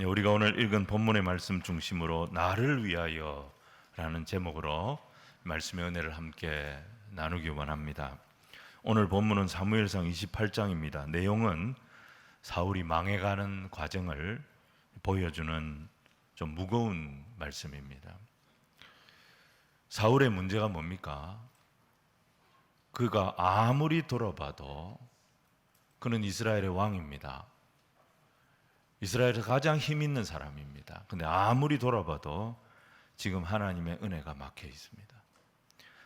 우리가 오늘 읽은 본문의 말씀 중심으로 나를 위하여 라는 제목으로 말씀의 은혜를 함께 나누기 원합니다. 오늘 본문은 사무엘상 28장입니다. 내용은 사울이 망해가는 과정을 보여주는 좀 무거운 말씀입니다. 사울의 문제가 뭡니까? 그가 아무리 돌아봐도 그는 이스라엘의 왕입니다. 이스라엘에서 가장 힘 있는 사람입니다. 근데 아무리 돌아봐도 지금 하나님의 은혜가 막혀 있습니다.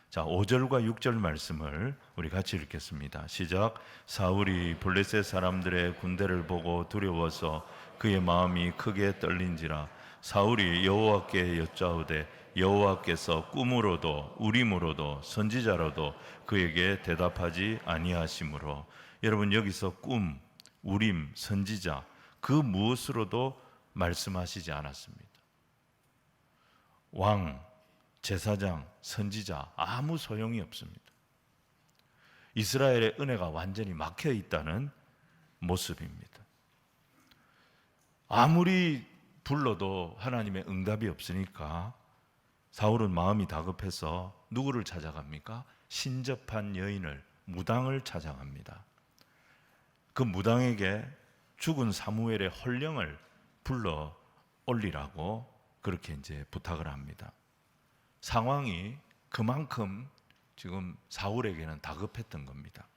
자, 5절과 6절 말씀을 우리 같이 읽겠습니다. 시작. 사울이 블레셋 사람들의 군대를 보고 두려워서 그의 마음이 크게 떨린지라. 사울이 여호와께 여짜오되 여호와께서 꿈으로도 우림으로도 선지자로도 그에게 대답하지 아니하시므로. 여러분, 여기서 꿈, 우림, 선지자 그 무엇으로도 말씀하시지 않았습니다. 왕, 제사장, 선지자 아무 소용이 없습니다. 이스라엘의 은혜가 완전히 막혀 있다는 모습입니다. 아무리 불러도 하나님의 응답이 없으니까 사울은 마음이 다급해서 누구를 찾아갑니까? 신접한 여인을, 무당을 찾아갑니다. 그 무당에게 죽은 사무엘의 혼령을 불러 올리라고 그렇게 이제 부탁을 합니다. 상황이 그만큼 지금 사울에게는 다급했던 겁니다.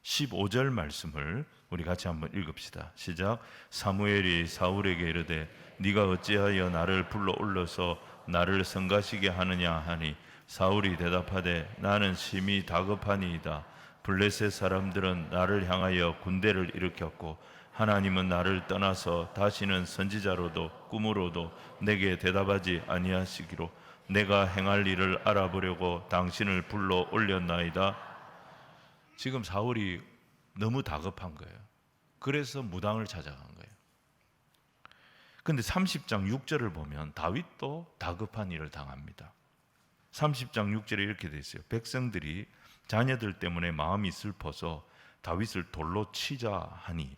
15절 말씀을 우리 같이 한번 읽읍시다. 시작. 사무엘이 사울에게 이르되 네가 어찌하여 나를 불러 올려서 나를 성가시게 하느냐 하니 사울이 대답하되 나는 심히 다급하니이다. 블레셋 사람들은 나를 향하여 군대를 일으켰고 하나님은 나를 떠나서 다시는 선지자로도 꿈으로도 내게 대답하지 아니하시기로 내가 행할 일을 알아보려고 당신을 불러 올렸나이다. 지금 사울이 너무 다급한 거예요. 그래서 무당을 찾아간 거예요. 근데 30장 6절을 보면 다윗도 다급한 일을 당합니다. 30장 6절에 이렇게 돼 있어요. 백성들이 자녀들 때문에 마음이 슬퍼서 다윗을 돌로 치자 하니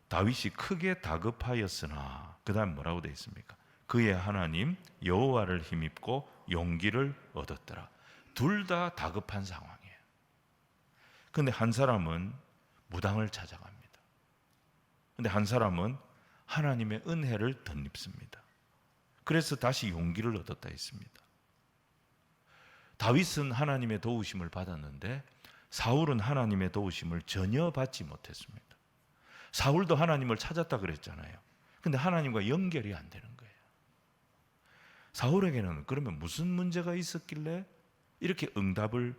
다윗이 크게 다급하였으나 그 다음 뭐라고 되어 있습니까? 그의 하나님 여호와를 힘입고 용기를 얻었더라. 둘 다 다급한 상황이에요. 근데 한 사람은 무당을 찾아갑니다. 근데 한 사람은 하나님의 은혜를 덧입습니다. 그래서 다시 용기를 얻었다 했습니다. 다윗은 하나님의 도우심을 받았는데 사울은 하나님의 도우심을 전혀 받지 못했습니다. 사울도 하나님을 찾았다 그랬잖아요. 근데 하나님과 연결이 안 되는 거예요. 사울에게는 그러면 무슨 문제가 있었길래 이렇게 응답을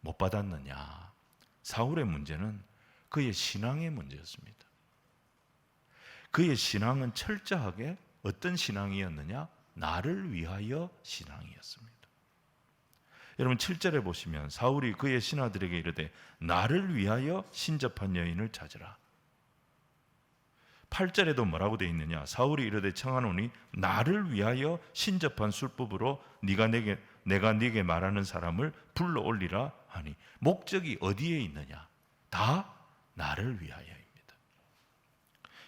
못 받았느냐? 사울의 문제는 그의 신앙의 문제였습니다. 그의 신앙은 철저하게 어떤 신앙이었느냐? 나를 위하여 신앙이었습니다. 여러분 7절에 보시면 사울이 그의 신하들에게 이르되 나를 위하여 신접한 여인을 찾으라. 8절에도 뭐라고 되어 있느냐? 사울이 이르되 청하노니 나를 위하여 신접한 술법으로 내가 네게 말하는 사람을 불러 올리라 하니 목적이 어디에 있느냐? 다 나를 위하여입니다.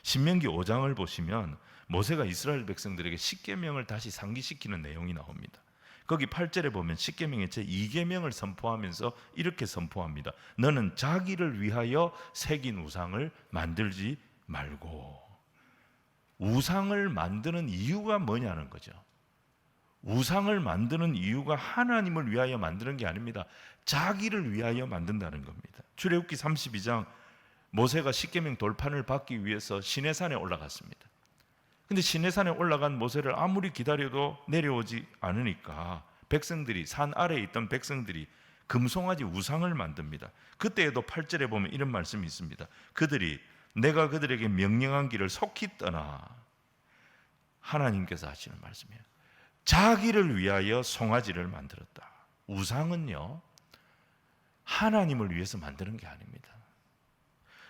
신명기 5장을 보시면 모세가 이스라엘 백성들에게 십계명을 다시 상기시키는 내용이 나옵니다. 거기 8절에 보면 십계명의 제2계명을 선포하면서 이렇게 선포합니다. 너는 자기를 위하여 새긴 우상을 만들지 말고. 우상을 만드는 이유가 뭐냐는 거죠. 우상을 만드는 이유가 하나님을 위하여 만드는 게 아닙니다. 자기를 위하여 만든다는 겁니다. 출애굽기 32장 모세가 십계명 돌판을 받기 위해서 시내산에 올라갔습니다. 근데 시내산에 올라간 모세를 아무리 기다려도 내려오지 않으니까 백성들이, 산 아래에 있던 백성들이 금송아지 우상을 만듭니다. 그때에도 8절에 보면 이런 말씀이 있습니다. 그들이 내가 그들에게 명령한 길을 속히 떠나. 하나님께서 하시는 말씀이에요. 자기를 위하여 송아지를 만들었다. 우상은요, 하나님을 위해서 만드는 게 아닙니다.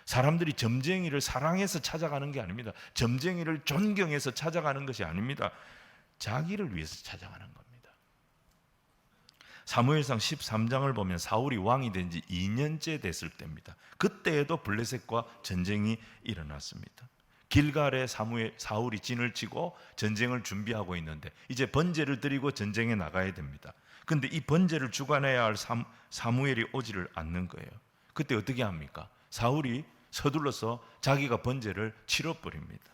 사람들이 점쟁이를 사랑해서 찾아가는 게 아닙니다. 점쟁이를 존경해서 찾아가는 것이 아닙니다. 자기를 위해서 찾아가는 겁니다. 사무엘상 13장을 보면 사울이 왕이 된 지 2년째 됐을 때입니다. 그때에도 블레셋과 전쟁이 일어났습니다. 길갈에 사울이 진을 치고 전쟁을 준비하고 있는데 이제 번제를 드리고 전쟁에 나가야 됩니다. 근데 이 번제를 주관해야 할 사무엘이 오지를 않는 거예요. 그때 어떻게 합니까? 사울이 서둘러서 자기가 번제를 치러버립니다.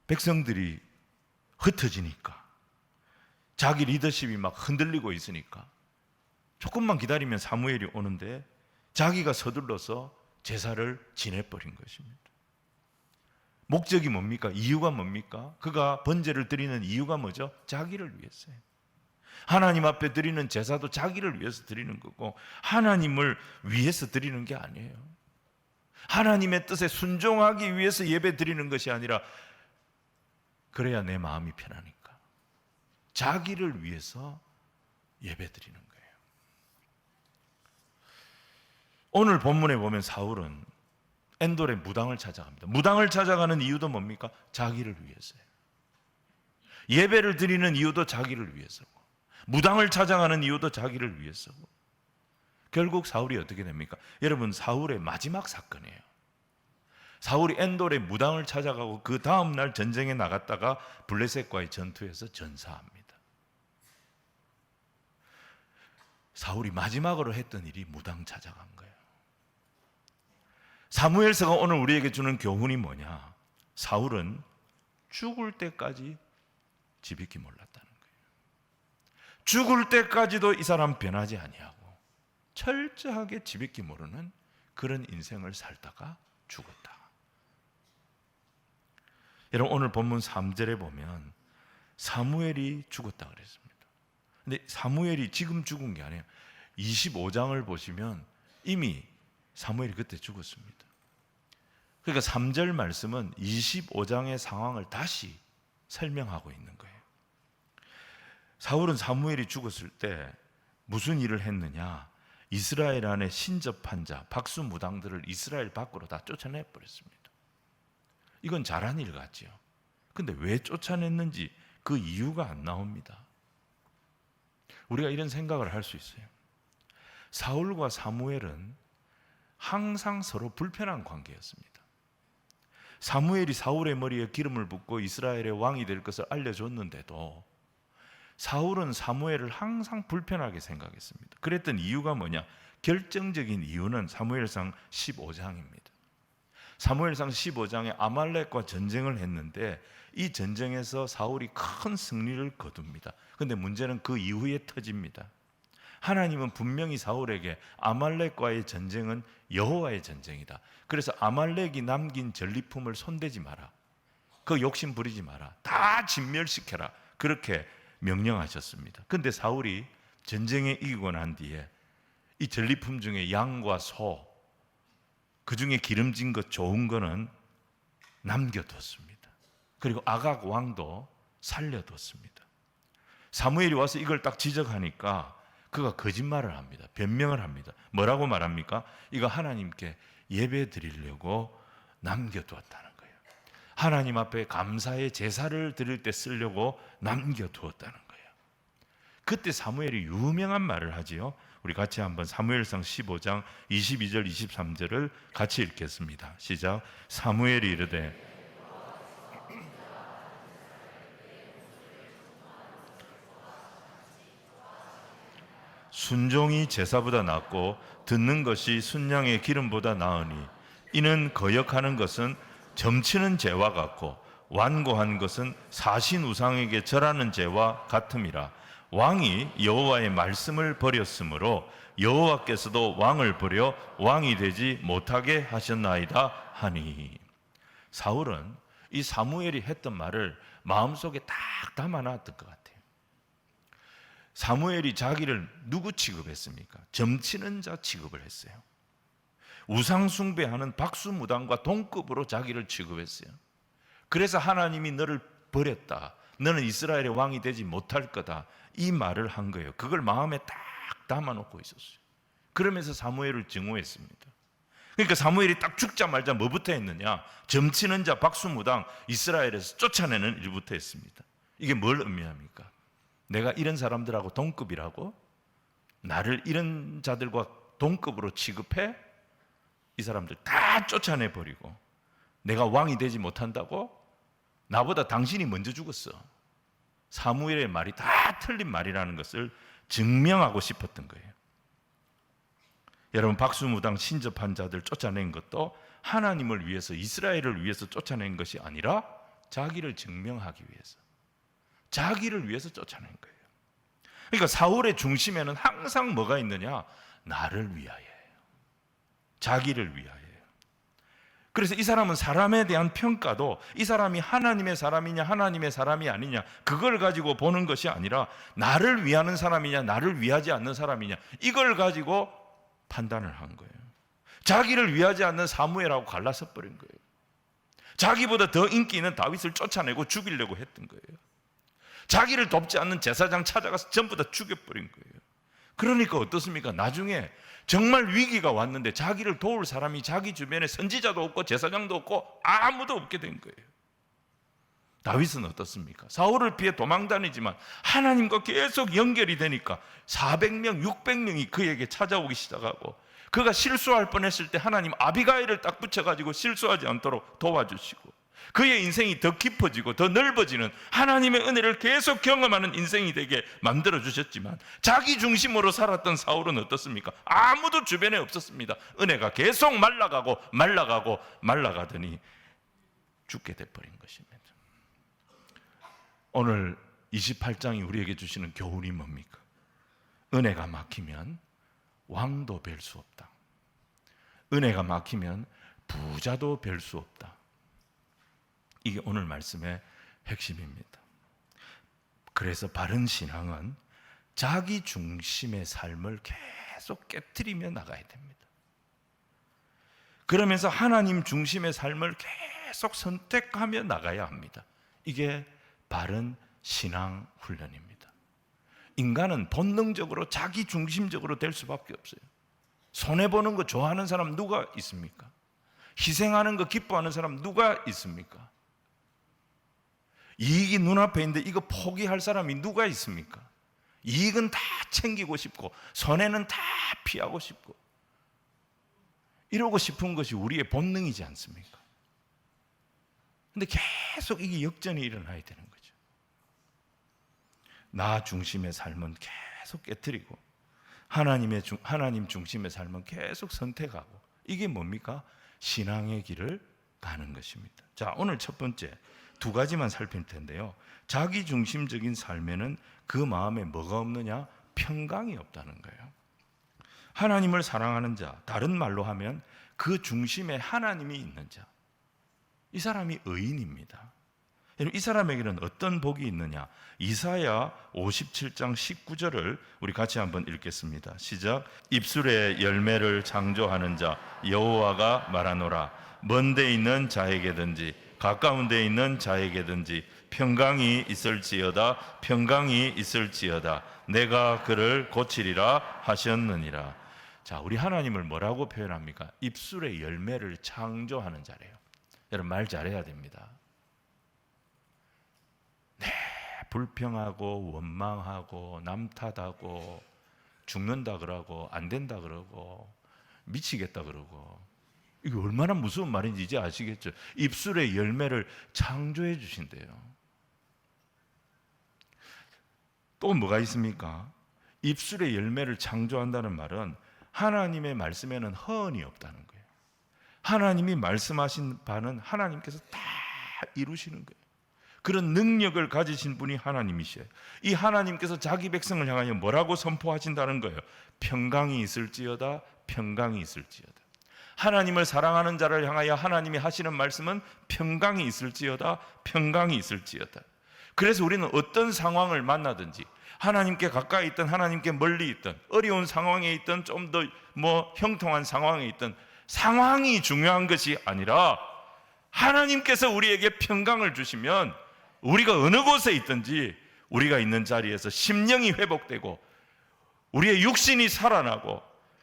백성들이 흩어지니까, 자기 리더십이 막 흔들리고 있으니까 조금만 기다리면 사무엘이 오는데 자기가 서둘러서 제사를 지내버린 것입니다. 목적이 뭡니까? 이유가 뭡니까? 그가 번제를 드리는 이유가 뭐죠? 자기를 위해서요. 하나님 앞에 드리는 제사도 자기를 위해서 드리는 거고 하나님을 위해서 드리는 게 아니에요. 하나님의 뜻에 순종하기 위해서 예배 드리는 것이 아니라 그래야 내 마음이 편하니까 자기를 위해서 예배 드리는 거예요. 오늘 본문에 보면 사울은 엔돌의 무당을 찾아갑니다. 무당을 찾아가는 이유도 뭡니까? 자기를 위해서예요. 예배를 드리는 이유도 자기를 위해서고 무당을 찾아가는 이유도 자기를 위해서고 결국 사울이 어떻게 됩니까? 여러분, 사울의 마지막 사건이에요. 사울이 엔돌의 무당을 찾아가고 그 다음 날 전쟁에 나갔다가 블레셋과의 전투에서 전사합니다. 사울이 마지막으로 했던 일이 무당 찾아간 거예요. 사무엘서가 오늘 우리에게 주는 교훈이 뭐냐? 사울은 죽을 때까지 지비키 몰랐다는 거예요. 죽을 때까지도 이 사람 변하지 아니하고 철저하게 지비키 모르는 그런 인생을 살다가 죽었다. 여러분, 오늘 본문 3절에 보면 사무엘이 죽었다 그랬습니다. 근데 사무엘이 지금 죽은 게 아니에요. 25장을 보시면 이미 사무엘이 그때 죽었습니다. 그러니까 3절 말씀은 25장의 상황을 다시 설명하고 있는 거예요. 사울은 사무엘이 죽었을 때 무슨 일을 했느냐? 이스라엘 안에 신접한 자, 박수무당들을 이스라엘 밖으로 다 쫓아내버렸습니다. 이건 잘한 일 같지요. 근데 왜 쫓아냈는지 그 이유가 안 나옵니다. 우리가 이런 생각을 할 수 있어요. 사울과 사무엘은 항상 서로 불편한 관계였습니다. 사무엘이 사울의 머리에 기름을 붓고 이스라엘의 왕이 될 것을 알려줬는데도 사울은 사무엘을 항상 불편하게 생각했습니다. 그랬던 이유가 뭐냐? 결정적인 이유는 사무엘상 15장입니다. 사무엘상 15장에 아말렉과 전쟁을 했는데 이 전쟁에서 사울이 큰 승리를 거둡니다. 그런데 문제는 그 이후에 터집니다. 하나님은 분명히 사울에게 아말렉과의 전쟁은 여호와의 전쟁이다. 그래서 아말렉이 남긴 전리품을 손대지 마라. 그 욕심 부리지 마라. 다 진멸시켜라. 그렇게 명령하셨습니다. 그런데 사울이 전쟁에 이기고 난 뒤에 이 전리품 중에 양과 소, 그 중에 기름진 것 좋은 거는 남겨뒀습니다. 그리고 아각 왕도 살려뒀습니다. 사무엘이 와서 이걸 딱 지적하니까 그가 거짓말을 합니다. 변명을 합니다. 뭐라고 말합니까? 이거 하나님께 예배 드리려고 남겨두었다는 거예요. 하나님 앞에 감사의 제사를 드릴 때 쓰려고 남겨두었다는 거예요. 그때 사무엘이 유명한 말을 하지요. 우리 같이 한번 사무엘상 15장 22절 23절을 같이 읽겠습니다. 시작. 사무엘이 이르되 순종이 제사보다 낫고 듣는 것이 순양의 기름보다 나으니 이는 거역하는 것은 점치는 죄와 같고 완고한 것은 사신 우상에게 절하는 죄와 같음이라. 왕이 여호와의 말씀을 버렸으므로 여호와께서도 왕을 버려 왕이 되지 못하게 하셨나이다 하니. 사울은 이 사무엘이 했던 말을 마음속에 딱 담아놨던 것 같아요. 사무엘이 자기를 누구 취급했습니까? 점치는 자 취급을 했어요. 우상 숭배하는 박수무당과 동급으로 자기를 취급했어요. 그래서 하나님이 너를 버렸다. 너는 이스라엘의 왕이 되지 못할 거다. 이 말을 한 거예요. 그걸 마음에 딱 담아놓고 있었어요. 그러면서 사무엘을 증오했습니다. 그러니까 사무엘이 딱 죽자마자 뭐부터 했느냐? 점치는 자 박수무당 이스라엘에서 쫓아내는 일부터 했습니다. 이게 뭘 의미합니까? 내가 이런 사람들하고 동급이라고? 나를 이런 자들과 동급으로 취급해? 이 사람들 다 쫓아내버리고 내가 왕이 되지 못한다고? 나보다 당신이 먼저 죽었어. 사무엘의 말이 다 틀린 말이라는 것을 증명하고 싶었던 거예요. 여러분, 박수무당 신접한 자들 쫓아낸 것도 하나님을 위해서, 이스라엘을 위해서 쫓아낸 것이 아니라 자기를 증명하기 위해서, 자기를 위해서 쫓아낸 거예요. 그러니까 사울의 중심에는 항상 뭐가 있느냐? 나를 위하여예요. 자기를 위하여예요. 그래서 이 사람은 사람에 대한 평가도 이 사람이 하나님의 사람이냐 하나님의 사람이 아니냐 그걸 가지고 보는 것이 아니라 나를 위하는 사람이냐 나를 위하지 않는 사람이냐 이걸 가지고 판단을 한 거예요. 자기를 위하지 않는 사무엘하고 갈라서 버린 거예요. 자기보다 더 인기 있는 다윗을 쫓아내고 죽이려고 했던 거예요. 자기를 돕지 않는 제사장 찾아가서 전부 다 죽여버린 거예요. 그러니까 어떻습니까? 나중에 정말 위기가 왔는데 자기를 도울 사람이 자기 주변에 선지자도 없고 제사장도 없고 아무도 없게 된 거예요. 다윗은 어떻습니까? 사울을 피해 도망다니지만 하나님과 계속 연결이 되니까 400명, 600명이 그에게 찾아오기 시작하고 그가 실수할 뻔했을 때 하나님 아비가일을 딱 붙여가지고 실수하지 않도록 도와주시고 그의 인생이 더 깊어지고 더 넓어지는 하나님의 은혜를 계속 경험하는 인생이 되게 만들어주셨지만 자기 중심으로 살았던 사울은 어떻습니까? 아무도 주변에 없었습니다. 은혜가 계속 말라가더니 죽게 돼버린 것입니다. 오늘 28장이 우리에게 주시는 교훈이 뭡니까? 은혜가 막히면 왕도 뵐 수 없다. 은혜가 막히면 부자도 뵐 수 없다. 이게 오늘 말씀의 핵심입니다. 그래서 바른 신앙은 자기 중심의 삶을 계속 깨트리며 나가야 됩니다. 그러면서 하나님 중심의 삶을 계속 선택하며 나가야 합니다. 이게 바른 신앙 훈련입니다. 인간은 본능적으로 자기 중심적으로 될 수밖에 없어요. 손해보는 거 좋아하는 사람 누가 있습니까? 희생하는 거 기뻐하는 사람 누가 있습니까? 이익이 눈앞에 있는데 이거 포기할 사람이 누가 있습니까? 이익은 다 챙기고 싶고 손해는 다 피하고 싶고 이러고 싶은 것이 우리의 본능이지 않습니까? 근데 계속 이게 역전이 일어나야 되는 거죠. 나 중심의 삶은 계속 깨트리고 하나님 중심의 삶은 계속 선택하고 이게 뭡니까? 신앙의 길을 가는 것입니다. 자, 오늘 첫 번째 두 가지만 살필 텐데요. 자기 중심적인 삶에는 그 마음에 뭐가 없느냐? 평강이 없다는 거예요. 하나님을 사랑하는 자, 다른 말로 하면 그 중심에 하나님이 있는 자, 이 사람이 의인입니다. 이 사람에게는 어떤 복이 있느냐? 이사야 57장 19절을 우리 같이 한번 읽겠습니다. 시작. 입술의 열매를 창조하는 자 여호와가 말하노라. 먼 데 있는 자에게든지 가까운 데 있는 자에게든지 평강이 있을지어다. 평강이 있을지어다. 내가 그를 고치리라 하셨느니라. 자, 우리 하나님을 뭐라고 표현합니까? 입술의 열매를 창조하는 자래요. 여러분 말 잘해야 됩니다. 네, 불평하고 원망하고 남 탓하고 죽는다 그러고 안 된다 그러고 미치겠다 그러고 이게 얼마나 무서운 말인지 이제 아시겠죠? 입술의 열매를 창조해 주신대요. 또 뭐가 있습니까? 입술의 열매를 창조한다는 말은 하나님의 말씀에는 허언이 없다는 거예요. 하나님이 말씀하신 바는 하나님께서 다 이루시는 거예요. 그런 능력을 가지신 분이 하나님이셔요. 이 하나님께서 자기 백성을 향하여 뭐라고 선포하신다는 거예요? 평강이 있을지어다. 평강이 있을지어다. 하나님을 사랑하는 자를 향하여 하나님이 하시는 말씀은 평강이 있을지어다. 평강이 있을지어다. 그래서 우리는 어떤 상황을 만나든지 하나님께 가까이 있든 하나님께 멀리 있든 어려운 상황에 있든 좀 더 형통한 상황에 있든 상황이 중요한 것이 아니라 하나님께서 우리에게 평강을 주시면 우리가 어느 곳에 있든지 우리가 있는 자리에서 심령이 회복되고 우리의 육신이 살아나고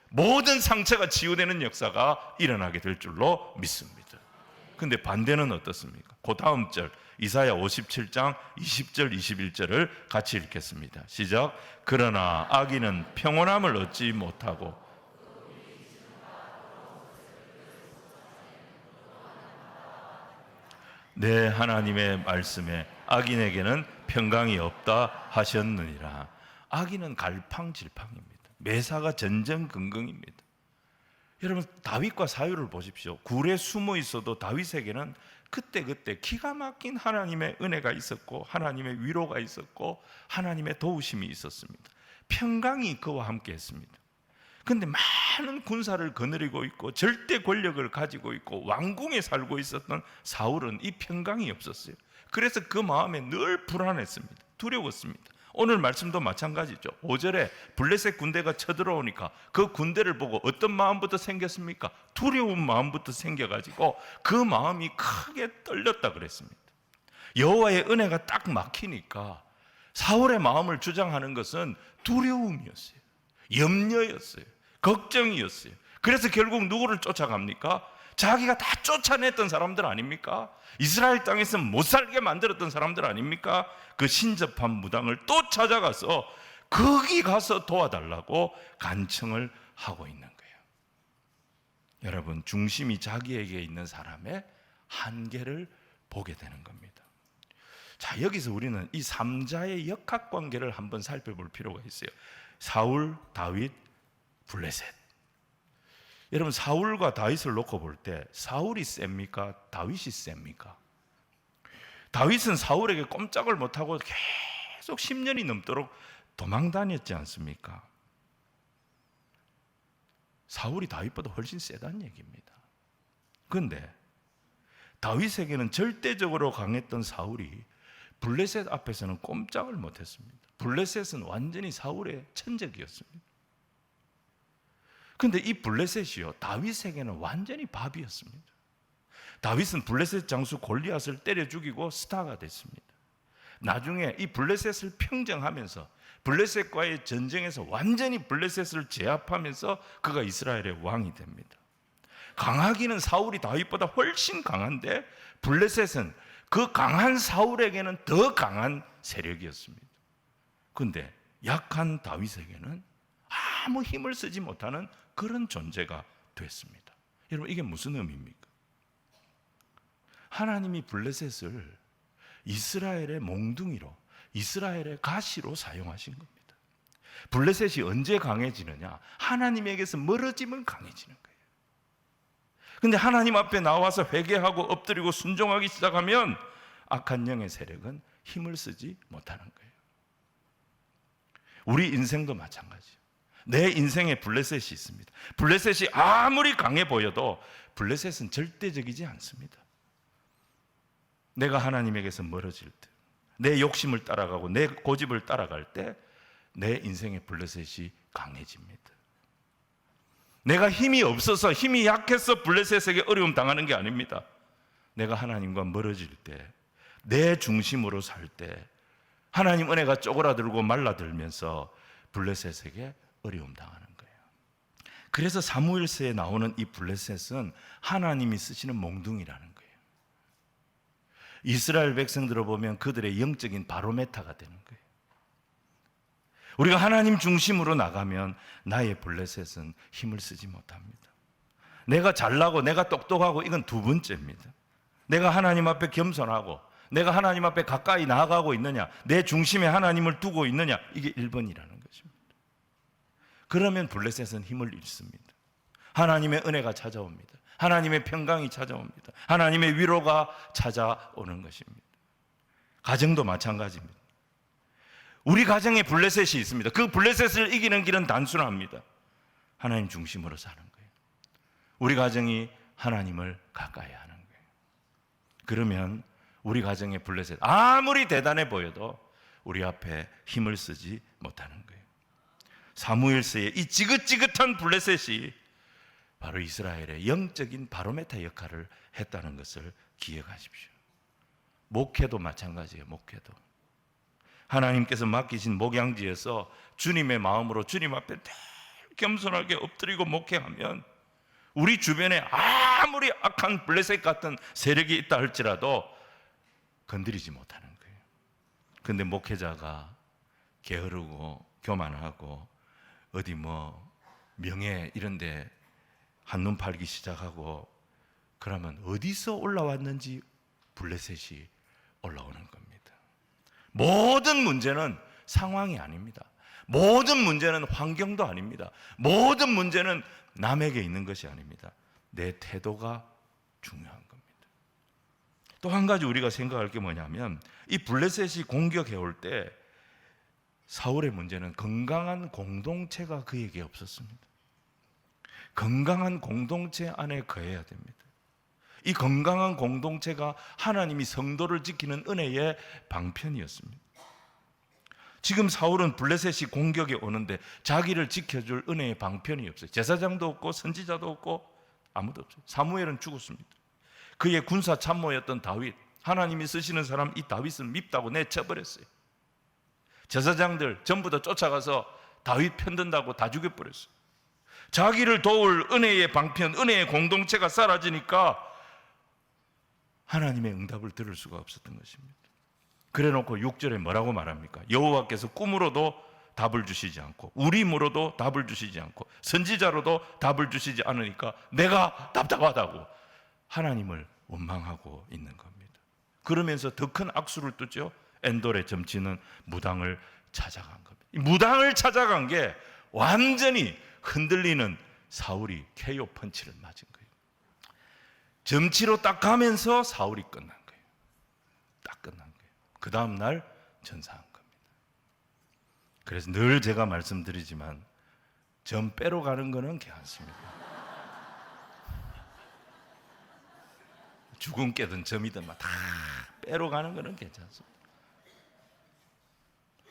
모든 상처가 치유되는 역사가 일어나게 될 줄로 믿습니다. 그런데 반대는 어떻습니까? 그 다음 절 이사야 57장 20절 21절을 같이 읽겠습니다. 시작. 그러나 악인은 평온함을 얻지 못하고 내 하나님의 말씀에 악인에게는 평강이 없다 하셨느니라. 악인은 갈팡질팡입니다. 매사가 전전긍긍입니다. 여러분, 다윗과 사울을 보십시오. 굴에 숨어 있어도 다윗에게는 그때그때 기가 막힌 하나님의 은혜가 있었고, 하나님의 위로가 있었고, 하나님의 도우심이 있었습니다. 평강이 그와 함께 했습니다. 그런데 많은 군사를 거느리고 있고 절대 권력을 가지고 있고 왕궁에 살고 있었던 사울은 이 평강이 없었어요. 그래서 그 마음에 늘 불안했습니다. 두려웠습니다. 오늘 말씀도 마찬가지죠. 5절에 블레셋 군대가 쳐들어오니까 그 군대를 보고 어떤 마음부터 생겼습니까? 두려운 마음부터 생겨가지고 그 마음이 크게 떨렸다 그랬습니다. 여호와의 은혜가 딱 막히니까 사울의 마음을 주장하는 것은 두려움이었어요. 염려였어요. 걱정이었어요. 그래서 결국 누구를 쫓아갑니까? 자기가 다 쫓아냈던 사람들 아닙니까? 이스라엘 땅에서 못 살게 만들었던 사람들 아닙니까? 그 신접한 무당을 또 찾아가서 거기 가서 도와달라고 간청을 하고 있는 거예요. 여러분, 중심이 자기에게 있는 사람의 한계를 보게 되는 겁니다. 자, 여기서 우리는 이 3자의 역학관계를 한번 살펴볼 필요가 있어요. 사울, 다윗, 블레셋. 여러분, 사울과 다윗을 놓고 볼 때 사울이 셉니까? 다윗이 셉니까? 다윗은 사울에게 꼼짝을 못하고 계속 10년이 넘도록 도망 다녔지 않습니까? 사울이 다윗보다 훨씬 세다는 얘기입니다. 그런데 다윗에게는 절대적으로 강했던 사울이 블레셋 앞에서는 꼼짝을 못했습니다. 블레셋은 완전히 사울의 천적이었습니다. 그런데 이 블레셋이요, 다윗에게는 완전히 밥이었습니다. 다윗은 블레셋 장수 골리앗을 때려 죽이고 스타가 됐습니다. 나중에 이 블레셋을 평정하면서 블레셋과의 전쟁에서 완전히 블레셋을 제압하면서 그가 이스라엘의 왕이 됩니다. 강하기는 사울이 다윗보다 훨씬 강한데 블레셋은 그 강한 사울에게는 더 강한 세력이었습니다. 그런데 약한 다윗에게는 아무 힘을 쓰지 못하는 그런 존재가 됐습니다. 여러분, 이게 무슨 의미입니까? 하나님이 블레셋을 이스라엘의 몽둥이로, 이스라엘의 가시로 사용하신 겁니다. 블레셋이 언제 강해지느냐? 하나님에게서 멀어지면 강해지는 거예요. 그런데 하나님 앞에 나와서 회개하고 엎드리고 순종하기 시작하면 악한 영의 세력은 힘을 쓰지 못하는 거예요. 우리 인생도 마찬가지예요. 내 인생에 블레셋이 있습니다. 블레셋이 아무리 강해 보여도 블레셋은 절대적이지 않습니다. 내가 하나님에게서 멀어질 때, 내 욕심을 따라가고 내 고집을 따라갈 때 내 인생의 블레셋이 강해집니다. 내가 힘이 없어서, 힘이 약해서 블레셋에게 어려움 당하는 게 아닙니다. 내가 하나님과 멀어질 때, 내 중심으로 살 때 하나님 은혜가 쪼그라들고 말라들면서 블레셋에게 어려움 당하는 거예요. 그래서 사무엘서에 나오는 이 블레셋은 하나님이 쓰시는 몽둥이라는 거예요. 이스라엘 백성들을 보면 그들의 영적인 바로메타가 되는 거예요. 우리가 하나님 중심으로 나가면 나의 블레셋은 힘을 쓰지 못합니다. 내가 잘나고 내가 똑똑하고 이건 두 번째입니다. 내가 하나님 앞에 겸손하고 내가 하나님 앞에 가까이 나아가고 있느냐, 내 중심에 하나님을 두고 있느냐, 이게 1번이라는 것입니다. 그러면 블레셋은 힘을 잃습니다. 하나님의 은혜가 찾아옵니다. 하나님의 평강이 찾아옵니다. 하나님의 위로가 찾아오는 것입니다. 가정도 마찬가지입니다. 우리 가정에 블레셋이 있습니다. 그 블레셋을 이기는 길은 단순합니다. 하나님 중심으로 사는 거예요. 우리 가정이 하나님을 가까이 하는 거예요. 그러면 우리 가정의 블레셋 아무리 대단해 보여도 우리 앞에 힘을 쓰지 못하는 거예요. 사무엘서의 이 지긋지긋한 블레셋이 바로 이스라엘의 영적인 바로메타 역할을 했다는 것을 기억하십시오. 목회도 마찬가지예요. 목회도 하나님께서 맡기신 목양지에서 주님의 마음으로 주님 앞에 겸손하게 엎드리고 목회하면 우리 주변에 아무리 악한 블레셋 같은 세력이 있다 할지라도 건드리지 못하는 거예요. 그런데 목회자가 게으르고 교만하고 어디 명예 이런 데 한눈 팔기 시작하고 그러면 어디서 올라왔는지 블레셋이 올라오는 겁니다. 모든 문제는 상황이 아닙니다. 모든 문제는 환경도 아닙니다. 모든 문제는 남에게 있는 것이 아닙니다. 내 태도가 중요한 겁니다. 또 한 가지 우리가 생각할 게 뭐냐면, 이 블레셋이 공격해 올 때 사울의 문제는 건강한 공동체가 그에게 없었습니다. 건강한 공동체 안에 거해야 됩니다. 이 건강한 공동체가 하나님이 성도를 지키는 은혜의 방편이었습니다. 지금 사울은 블레셋이 공격에 오는데 자기를 지켜줄 은혜의 방편이 없어요. 제사장도 없고 선지자도 없고 아무도 없어요. 사무엘은 죽었습니다. 그의 군사 참모였던 다윗, 하나님이 쓰시는 사람 이 다윗을 밉다고 내쳐버렸어요. 제사장들 전부 다 쫓아가서 다윗 편든다고 다 죽여버렸어요. 자기를 도울 은혜의 방편, 은혜의 공동체가 사라지니까 하나님의 응답을 들을 수가 없었던 것입니다. 그래놓고 6절에 뭐라고 말합니까? 여호와께서 꿈으로도 답을 주시지 않고 우림으로도 답을 주시지 않고 선지자로도 답을 주시지 않으니까 내가 답답하다고 하나님을 원망하고 있는 겁니다. 그러면서 더 큰 악수를 뜯죠. 엔돌의 점치는 무당을 찾아간 겁니다. 이 무당을 찾아간 게 완전히 흔들리는 사울이 KO 펀치를 맞은 거예요. 점치로 딱 가면서 사울이 끝난 거예요. 딱 끝난 거예요. 그 다음 날 전사한 겁니다. 그래서 늘 제가 말씀드리지만 점 빼러 가는 거는 괜찮습니다. 죽은 깨든 점이든 다 빼러 가는 거는 괜찮습니다.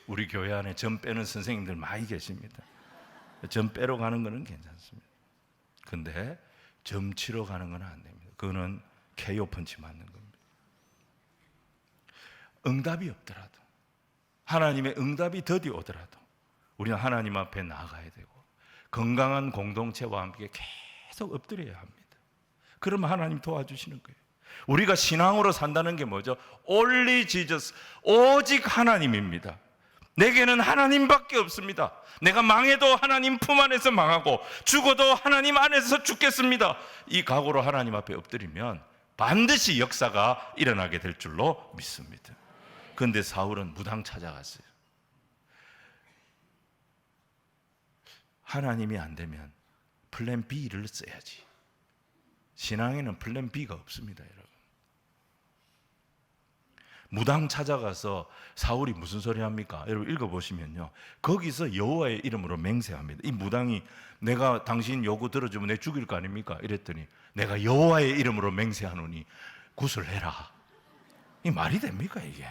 우리 교회 안에 점 빼는 선생님들 많이 계십니다. 점 빼러 가는 거는 괜찮습니다. 근데 점 치러 가는 건 안 됩니다. 그거는 KO 펀치 맞는 겁니다. 응답이 없더라도, 하나님의 응답이 더디 오더라도 우리는 하나님 앞에 나아가야 되고 건강한 공동체와 함께 계속 엎드려야 합니다. 그러면 하나님 도와주시는 거예요. 우리가 신앙으로 산다는 게 뭐죠? Only Jesus, 오직 하나님입니다. 내게는 하나님밖에 없습니다. 내가 망해도 하나님 품 안에서 망하고 죽어도 하나님 안에서 죽겠습니다. 이 각오로 하나님 앞에 엎드리면 반드시 역사가 일어나게 될 줄로 믿습니다. 그런데 사울은 무당 찾아갔어요. 하나님이 안 되면 플랜 B를 써야지. 신앙에는 플랜 B가 없습니다, 여러분. 무당 찾아가서 사울이 무슨 소리 합니까? 여러분 읽어보시면요, 거기서 여호와의 이름으로 맹세합니다. 이 무당이 내가 당신 요구 들어주면 내 죽일 거 아닙니까? 이랬더니 내가 여호와의 이름으로 맹세하노니 구슬해라. 이 말이 됩니까 이게?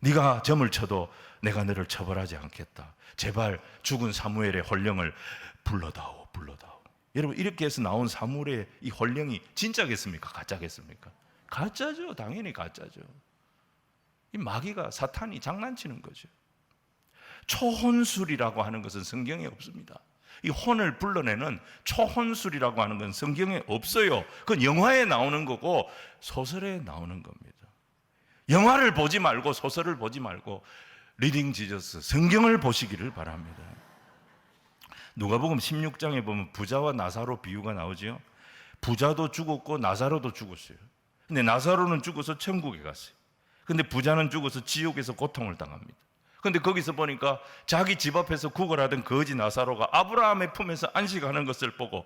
네가 점을 쳐도 내가 너를 처벌하지 않겠다. 제발 죽은 사무엘의 혼령을 불러다오, 불러다오. 여러분 이렇게 해서 나온 사무엘의 이 혼령이 진짜겠습니까? 가짜겠습니까? 가짜죠. 당연히 가짜죠. 이 마귀가, 사탄이 장난치는 거죠. 초혼술이라고 하는 것은 성경에 없습니다. 이 혼을 불러내는 초혼술이라고 하는 건 성경에 없어요. 그건 영화에 나오는 거고 소설에 나오는 겁니다. 영화를 보지 말고 소설을 보지 말고 리딩 지저스, 성경을 보시기를 바랍니다. 누가복음 16장에 보면 부자와 나사로 비유가 나오죠. 부자도 죽었고 나사로도 죽었어요. 근데 나사로는 죽어서 천국에 갔어요. 근데 부자는 죽어서 지옥에서 고통을 당합니다. 근데 거기서 보니까 자기 집 앞에서 구걸하던 거지 나사로가 아브라함의 품에서 안식하는 것을 보고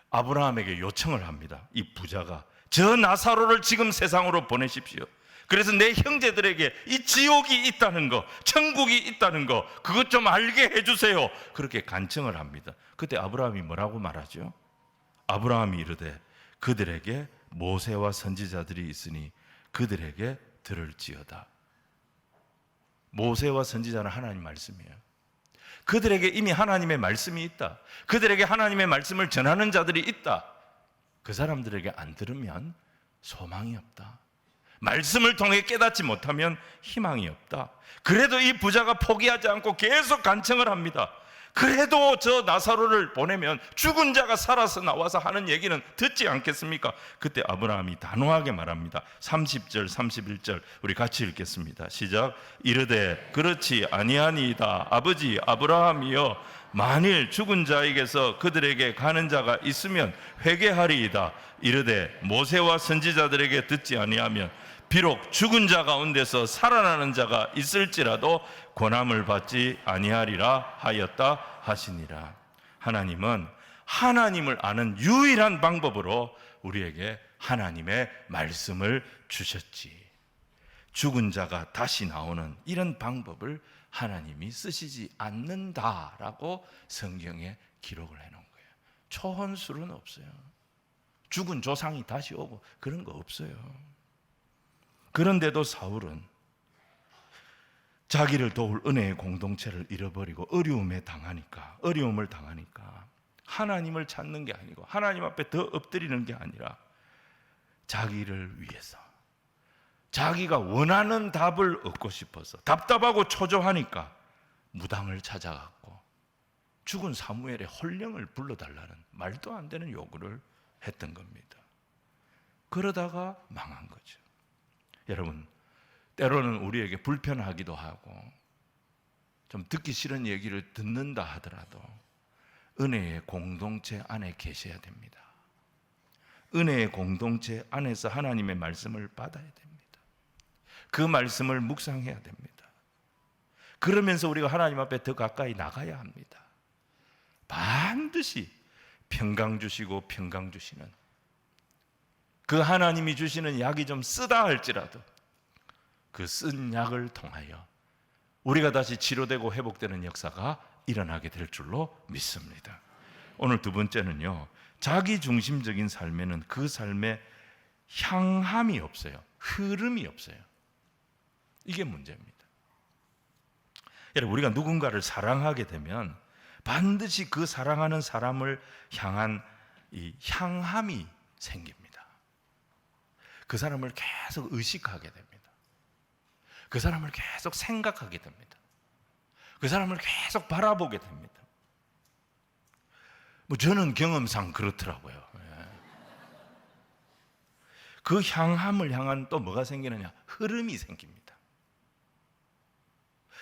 아브라함에게 요청을 합니다. 이 부자가 저 나사로를 지금 세상으로 보내십시오. 그래서 내 형제들에게 이 지옥이 있다는 거, 천국이 있다는 거, 그것 좀 알게 해주세요. 그렇게 간청을 합니다. 그때 아브라함이 뭐라고 말하죠? 아브라함이 이르되 그들에게 모세와 선지자들이 있으니 그들에게 들을지어다. 모세와 선지자는 하나님 말씀이에요. 그들에게 이미 하나님의 말씀이 있다. 그들에게 하나님의 말씀을 전하는 자들이 있다. 그 사람들에게 안 들으면 소망이 없다. 말씀을 통해 깨닫지 못하면 희망이 없다. 그래도 이 부자가 포기하지 않고 계속 간청을 합니다. 그래도 저 나사로를 보내면 죽은 자가 살아서 나와서 하는 얘기는 듣지 않겠습니까? 그때 아브라함이 단호하게 말합니다. 30절 31절 우리 같이 읽겠습니다. 시작. 이르되 그렇지 아니하니이다. 아버지 아브라함이여, 만일 죽은 자에게서 그들에게 가는 자가 있으면 회개하리이다. 이르되 모세와 선지자들에게 듣지 아니하면 비록 죽은 자 가운데서 살아나는 자가 있을지라도 권함을 받지 아니하리라 하였다 하시니라. 하나님은 하나님을 아는 유일한 방법으로 우리에게 하나님의 말씀을 주셨지. 죽은 자가 다시 나오는 이런 방법을 하나님이 쓰시지 않는다라고 성경에 기록을 해놓은 거예요. 초혼술은 없어요. 죽은 조상이 다시 오고 그런 거 없어요. 그런데도 사울은 자기를 도울 은혜의 공동체를 잃어버리고 어려움을 당하니까 하나님을 찾는 게 아니고 하나님 앞에 더 엎드리는 게 아니라 자기를 위해서, 자기가 원하는 답을 얻고 싶어서 답답하고 초조하니까 무당을 찾아갔고 죽은 사무엘의 혼령을 불러달라는 말도 안 되는 요구를 했던 겁니다. 그러다가 망한 거죠. 여러분, 때로는 우리에게 불편하기도 하고 좀 듣기 싫은 얘기를 듣는다 하더라도 은혜의 공동체 안에 계셔야 됩니다. 은혜의 공동체 안에서 하나님의 말씀을 받아야 됩니다. 그 말씀을 묵상해야 됩니다. 그러면서 우리가 하나님 앞에 더 가까이 나가야 합니다. 반드시 평강 주시고 평강 주시는 그 하나님이 주시는 약이 좀 쓰다 할지라도 그 쓴 약을 통하여 우리가 다시 치료되고 회복되는 역사가 일어나게 될 줄로 믿습니다. 오늘 두 번째는요, 자기중심적인 삶에는 그 삶에 향함이 없어요. 흐름이 없어요. 이게 문제입니다. 여러분, 우리가 누군가를 사랑하게 되면 반드시 그 사랑하는 사람을 향한 이 향함이 생깁니다. 그 사람을 계속 의식하게 됩니다. 그 사람을 계속 생각하게 됩니다. 그 사람을 계속 바라보게 됩니다. 저는 경험상 그렇더라고요. 그 향함을 향한 또 뭐가 생기느냐? 흐름이 생깁니다.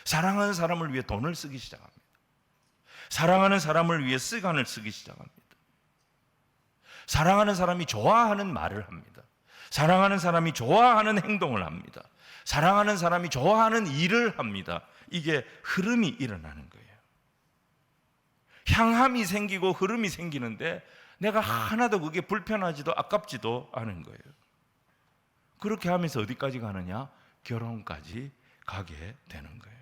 사랑하는 사람을 위해 돈을 쓰기 시작합니다. 사랑하는 사람을 위해 시간을 쓰기 시작합니다. 사랑하는 사람이 좋아하는 말을 합니다. 사랑하는 사람이 좋아하는 행동을 합니다. 사랑하는 사람이 좋아하는 일을 합니다. 이게 흐름이 일어나는 거예요. 향함이 생기고 흐름이 생기는데 내가 하나도 그게 불편하지도 아깝지도 않은 거예요. 그렇게 하면서 어디까지 가느냐? 결혼까지 가게 되는 거예요.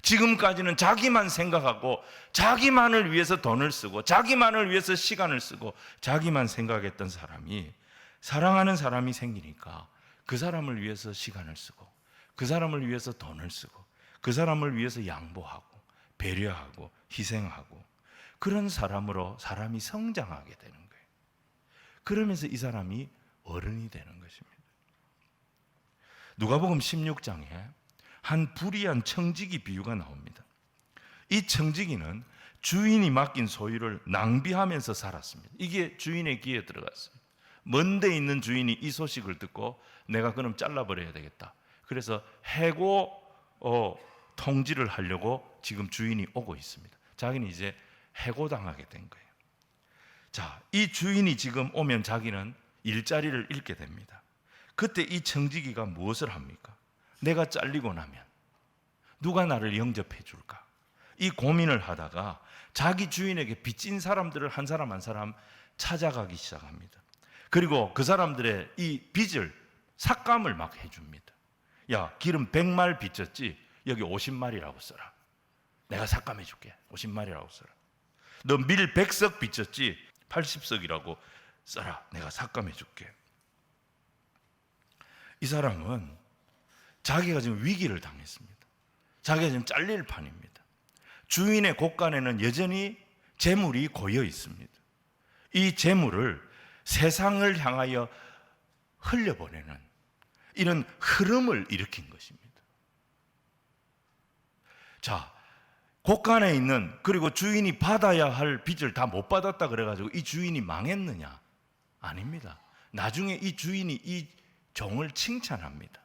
지금까지는 자기만 생각하고 자기만을 위해서 돈을 쓰고 자기만을 위해서 시간을 쓰고 자기만 생각했던 사람이 사랑하는 사람이 생기니까 그 사람을 위해서 시간을 쓰고 그 사람을 위해서 돈을 쓰고 그 사람을 위해서 양보하고 배려하고 희생하고 그런 사람으로 사람이 성장하게 되는 거예요. 그러면서 이 사람이 어른이 되는 것입니다. 누가복음 16장에 한 불의한 청지기 비유가 나옵니다. 이 청지기는 주인이 맡긴 소유를 낭비하면서 살았습니다. 이게 주인의 귀에 들어갔어요. 먼데 있는 주인이 이 소식을 듣고 내가 그럼 잘라버려야 되겠다. 그래서 해고 통지를 하려고 지금 주인이 오고 있습니다. 자기는 이제 해고당하게 된 거예요. 자, 이 주인이 지금 오면 자기는 일자리를 잃게 됩니다. 그때 이 청지기가 무엇을 합니까? 내가 잘리고 나면 누가 나를 영접해 줄까? 이 고민을 하다가 자기 주인에게 빚진 사람들을 한 사람 한 사람 찾아가기 시작합니다. 그리고 그 사람들의 이 빚을 삭감을 막 해줍니다. 야, 기름 100말 빚졌지? 여기 50말이라고 써라. 내가 삭감해 줄게. 50말이라고 써라. 너 밀 100석 빚졌지? 80석이라고 써라. 내가 삭감해 줄게. 이 사람은 자기가 지금 위기를 당했습니다. 자기가 지금 잘릴 판입니다. 주인의 곳간에는 여전히 재물이 고여 있습니다. 이 재물을 세상을 향하여 흘려보내는 이런 흐름을 일으킨 것입니다. 자, 곳간에 있는, 그리고 주인이 받아야 할 빚을 다 못 받았다 그래가지고 이 주인이 망했느냐? 아닙니다. 나중에 이 주인이 이 종을 칭찬합니다.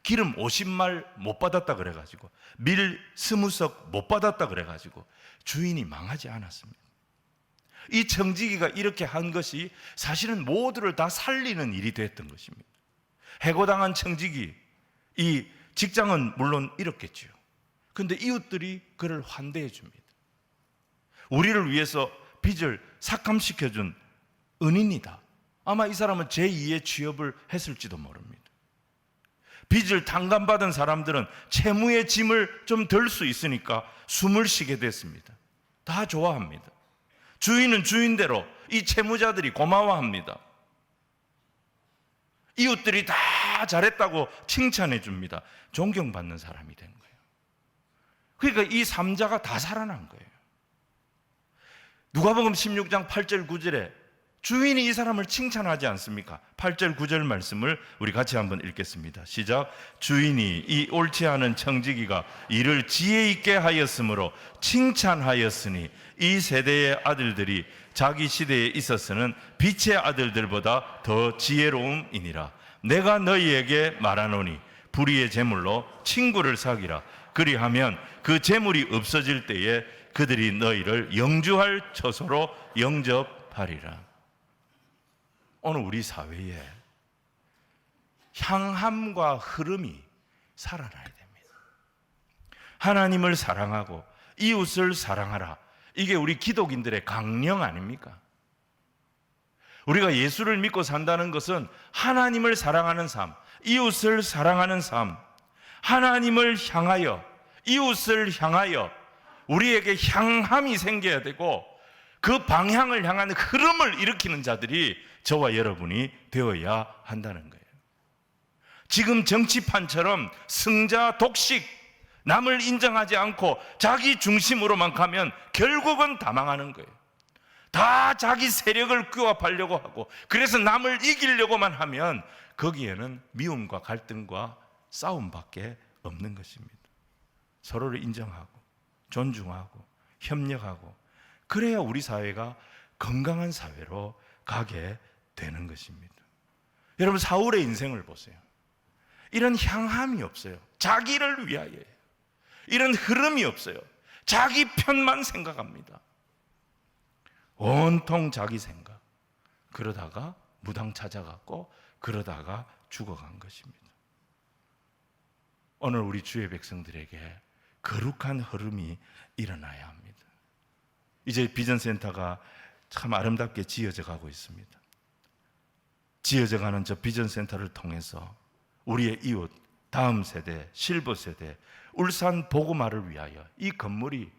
기름 50말 못 받았다 그래가지고, 밀 20석 못 받았다 그래가지고 주인이 망하지 않았습니다. 이 청지기가 이렇게 한 것이 사실은 모두를 다 살리는 일이 됐던 것입니다. 해고당한 청지기, 이 직장은 물론 잃었겠지요. 그런데 이웃들이 그를 환대해 줍니다. 우리를 위해서 빚을 삭감시켜준 은인이다. 아마 이 사람은 제2의 취업을 했을지도 모릅니다. 빚을 탕감받은 사람들은 채무의 짐을 좀 덜 수 있으니까 숨을 쉬게 됐습니다. 다 좋아합니다. 주인은 주인대로 이 채무자들이 고마워합니다. 이웃들이 다 잘했다고 칭찬해 줍니다. 존경받는 사람이 된 거예요. 그러니까 이 3자가 다 살아난 거예요. 누가복음 16장 8절 9절에 주인이 이 사람을 칭찬하지 않습니까? 8절 9절 말씀을 우리 같이 한번 읽겠습니다. 시작. 주인이 이 옳지 않은 청지기가 이를 지혜 있게 하였으므로 칭찬하였으니 이 세대의 아들들이 자기 시대에 있어서는 빛의 아들들보다 더 지혜로움이니라. 내가 너희에게 말하노니 불의의 제물로 친구를 사귀라. 그리하면 그 제물이 없어질 때에 그들이 너희를 영주할 처소로 영접하리라. 오늘 우리 사회에 향함과 흐름이 살아나야 됩니다. 하나님을 사랑하고 이웃을 사랑하라. 이게 우리 기독인들의 강령 아닙니까? 우리가 예수를 믿고 산다는 것은 하나님을 사랑하는 삶, 이웃을 사랑하는 삶, 하나님을 향하여, 이웃을 향하여 우리에게 향함이 생겨야 되고, 그 방향을 향하는 흐름을 일으키는 자들이 저와 여러분이 되어야 한다는 거예요. 지금 정치판처럼 승자 독식, 남을 인정하지 않고 자기 중심으로만 가면 결국은 다 망하는 거예요. 다 자기 세력을 규합하려고 하고, 그래서 남을 이기려고만 하면 거기에는 미움과 갈등과 싸움밖에 없는 것입니다. 서로를 인정하고 존중하고 협력하고, 그래야 우리 사회가 건강한 사회로 가게 되는 것입니다. 여러분, 사울의 인생을 보세요. 이런 향함이 없어요. 자기를 위하여. 이런 흐름이 없어요. 자기 편만 생각합니다. 온통 자기 생각. 그러다가 무당 찾아갔고, 그러다가 죽어간 것입니다. 오늘 우리 주의 백성들에게 거룩한 흐름이 일어나야 합니다. 이제 비전센터가 참 아름답게 지어져 가고 있습니다. 지어져 가는 저 비전센터를 통해서 우리의 이웃, 다음 세대, 실버 세대, 울산 복음화를 위하여 이 건물이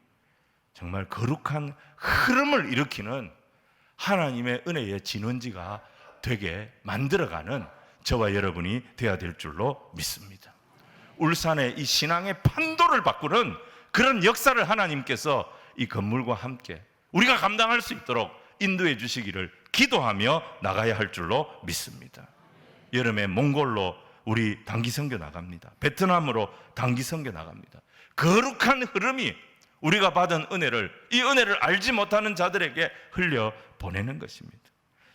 정말 거룩한 흐름을 일으키는 하나님의 은혜의 진원지가 되게 만들어가는 저와 여러분이 되어야 될 줄로 믿습니다. 울산의 이 신앙의 판도를 바꾸는 그런 역사를 하나님께서 이 건물과 함께 우리가 감당할 수 있도록 인도해 주시기를 기도하며 나가야 할 줄로 믿습니다. 여름에 몽골로 우리 단기 선교 나갑니다. 베트남으로 단기 선교 나갑니다. 거룩한 흐름이 우리가 받은 은혜를, 이 은혜를 알지 못하는 자들에게 흘려 보내는 것입니다.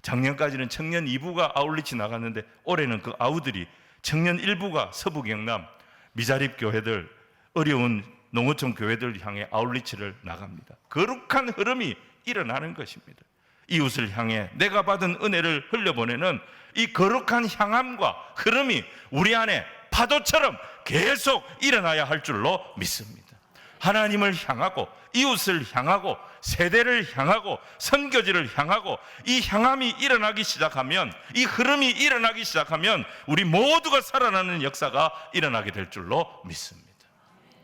작년까지는 청년 2부가 아울리치 나갔는데 올해는 그 아우들이 청년 1부가 서부 경남 미자립 교회들, 어려운 농어촌 교회들 향해 아울리치를 나갑니다. 거룩한 흐름이 일어나는 것입니다. 이웃을 향해 내가 받은 은혜를 흘려보내는 이 거룩한 향함과 흐름이 우리 안에 파도처럼 계속 일어나야 할 줄로 믿습니다. 하나님을 향하고 이웃을 향하고 세대를 향하고 선교지를 향하고 이 향함이 일어나기 시작하면, 이 흐름이 일어나기 시작하면 우리 모두가 살아나는 역사가 일어나게 될 줄로 믿습니다.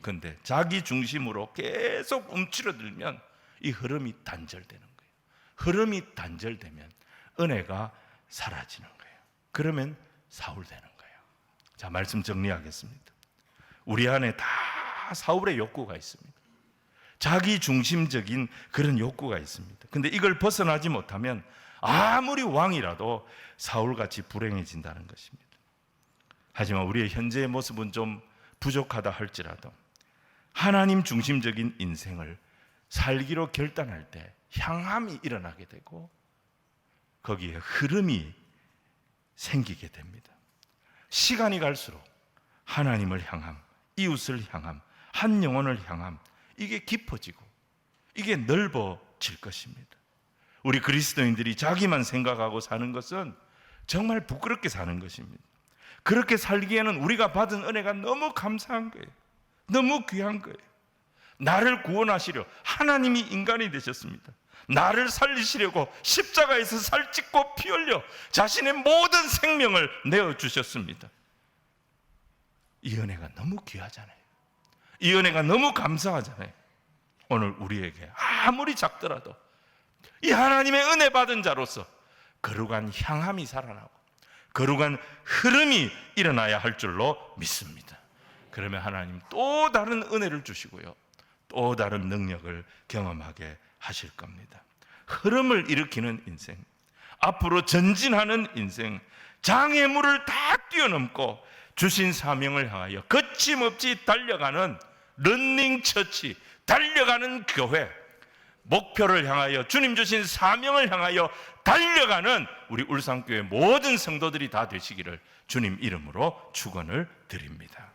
그런데 자기 중심으로 계속 움츠러들면 이 흐름이 단절되는 거예요. 흐름이 단절되면 은혜가 사라지는 거예요. 그러면 사울되는 거예요. 자, 말씀 정리하겠습니다. 우리 안에 다 사울의 욕구가 있습니다. 자기 중심적인 그런 욕구가 있습니다. 근데 이걸 벗어나지 못하면 아무리 왕이라도 사울같이 불행해진다는 것입니다. 하지만 우리의 현재의 모습은 좀 부족하다 할지라도 하나님 중심적인 인생을 살기로 결단할 때 향함이 일어나게 되고 거기에 흐름이 생기게 됩니다. 시간이 갈수록 하나님을 향함, 이웃을 향함, 한 영혼을 향함, 이게 깊어지고 이게 넓어질 것입니다. 우리 그리스도인들이 자기만 생각하고 사는 것은 정말 부끄럽게 사는 것입니다. 그렇게 살기에는 우리가 받은 은혜가 너무 감사한 거예요. 너무 귀한 거예요. 나를 구원하시려 하나님이 인간이 되셨습니다. 나를 살리시려고 십자가에서 살 찢고 피 흘려 자신의 모든 생명을 내어주셨습니다. 이 은혜가 너무 귀하잖아요. 이 은혜가 너무 감사하잖아요. 오늘 우리에게 아무리 작더라도 이 하나님의 은혜 받은 자로서 거룩한 향함이 살아나고 거룩한 흐름이 일어나야 할 줄로 믿습니다. 그러면 하나님 또 다른 은혜를 주시고요, 또 다른 능력을 경험하게 하실 겁니다. 흐름을 일으키는 인생, 앞으로 전진하는 인생, 장애물을 다 뛰어넘고 주신 사명을 향하여 거침없이 달려가는 런닝 처치, 달려가는 교회, 목표를 향하여 주님 주신 사명을 향하여 달려가는 우리 울산교회 모든 성도들이 다 되시기를 주님 이름으로 축원을 드립니다.